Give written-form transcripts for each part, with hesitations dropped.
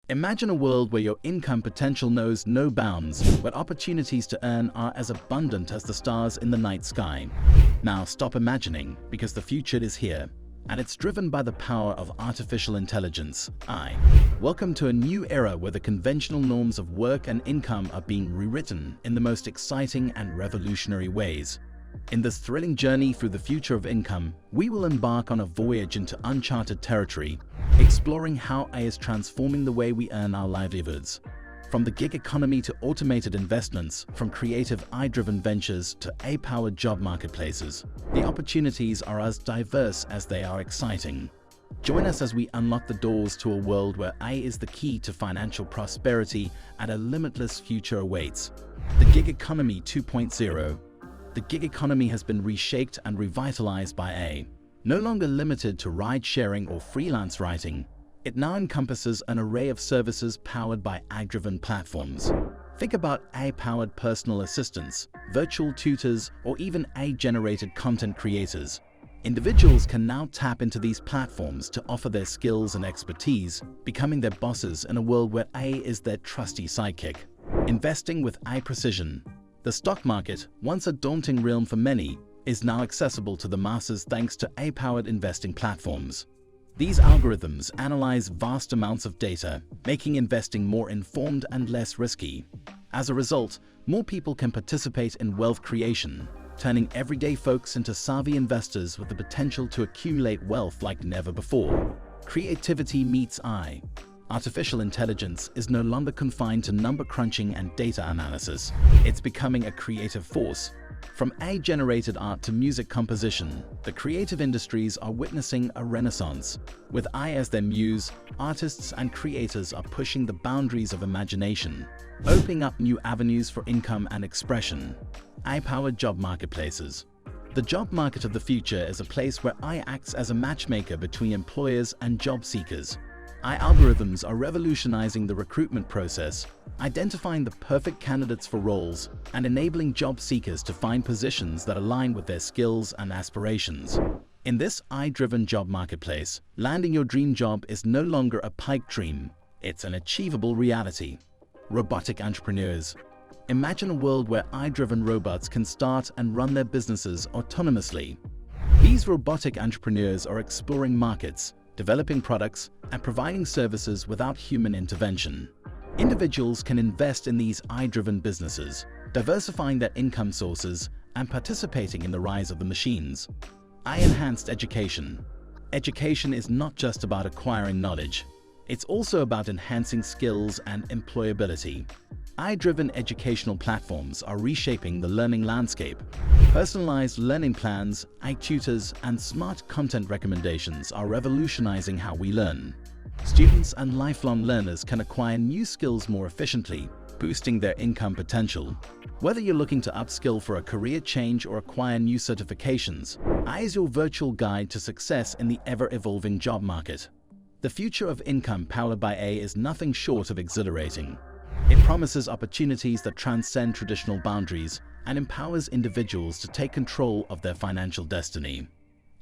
Imagine a world where your income potential knows no bounds, where opportunities to earn are as abundant as the stars in the night sky. Now stop imagining, because the future is here, and it's driven by the power of artificial intelligence, AI. Welcome to a new era where the conventional norms of work and income are being rewritten in the most exciting and revolutionary ways. In this thrilling journey through the future of income, we will embark on a voyage into uncharted territory, exploring how AI is transforming the way we earn our livelihoods. From the gig economy to automated investments, from creative AI-driven ventures to AI-powered job marketplaces, the opportunities are as diverse as they are exciting. Join us as we unlock the doors to a world where AI is the key to financial prosperity and a limitless future awaits. The Gig Economy 2.0. The gig economy has been reshaped and revitalized by AI. No longer limited to ride-sharing or freelance writing, it now encompasses an array of services powered by AI-driven platforms. Think about AI-powered personal assistants, virtual tutors, or even AI-generated content creators. Individuals can now tap into these platforms to offer their skills and expertise, becoming their bosses in a world where AI is their trusty sidekick. Investing with AI precision. The stock market, once a daunting realm for many, is now accessible to the masses thanks to AI-powered investing platforms. These algorithms analyze vast amounts of data, making investing more informed and less risky. As a result, more people can participate in wealth creation, turning everyday folks into savvy investors with the potential to accumulate wealth like never before. Creativity meets AI. Artificial intelligence is no longer confined to number crunching and data analysis. It's becoming a creative force. From AI-generated art to music composition, the creative industries are witnessing a renaissance. With AI as their muse, artists and creators are pushing the boundaries of imagination, opening up new avenues for income and expression. AI-powered job marketplaces. The job market of the future is a place where AI acts as a matchmaker between employers and job seekers. AI algorithms are revolutionizing the recruitment process, identifying the perfect candidates for roles, and enabling job seekers to find positions that align with their skills and aspirations. In this AI-driven job marketplace, landing your dream job is no longer a pipe dream, it's an achievable reality. Robotic entrepreneurs. Imagine a world where AI-driven robots can start and run their businesses autonomously. These robotic entrepreneurs are exploring markets, developing products, and providing services without human intervention. Individuals can invest in these AI-driven businesses, diversifying their income sources and participating in the rise of the machines. AI-enhanced education. Education is not just about acquiring knowledge. It's also about enhancing skills and employability. AI-driven educational platforms are reshaping the learning landscape. Personalized learning plans, AI tutors, and smart content recommendations are revolutionizing how we learn. Students and lifelong learners can acquire new skills more efficiently, boosting their income potential. Whether you're looking to upskill for a career change or acquire new certifications, AI is your virtual guide to success in the ever-evolving job market. The future of income powered by AI is nothing short of exhilarating. It promises opportunities that transcend traditional boundaries and empowers individuals to take control of their financial destiny.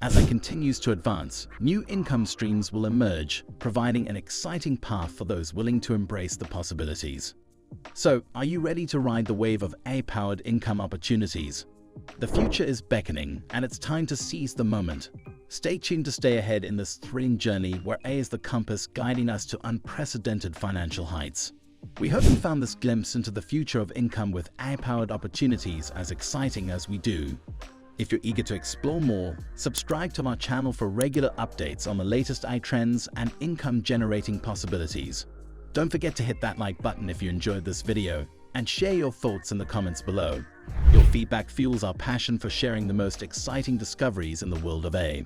As AI continues to advance, new income streams will emerge, providing an exciting path for those willing to embrace the possibilities. So, are you ready to ride the wave of AI-powered income opportunities? The future is beckoning, and it's time to seize the moment. Stay tuned to stay ahead in this thrilling journey where AI is the compass guiding us to unprecedented financial heights. We hope you found this glimpse into the future of income with AI-powered opportunities as exciting as we do. If you're eager to explore more, subscribe to our channel for regular updates on the latest AI trends and income-generating possibilities. Don't forget to hit that like button if you enjoyed this video, and share your thoughts in the comments below. Your feedback fuels our passion for sharing the most exciting discoveries in the world of AI.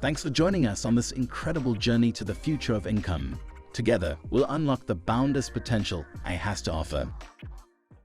Thanks for joining us on this incredible journey to the future of income. Together, we'll unlock the boundless potential AI has to offer.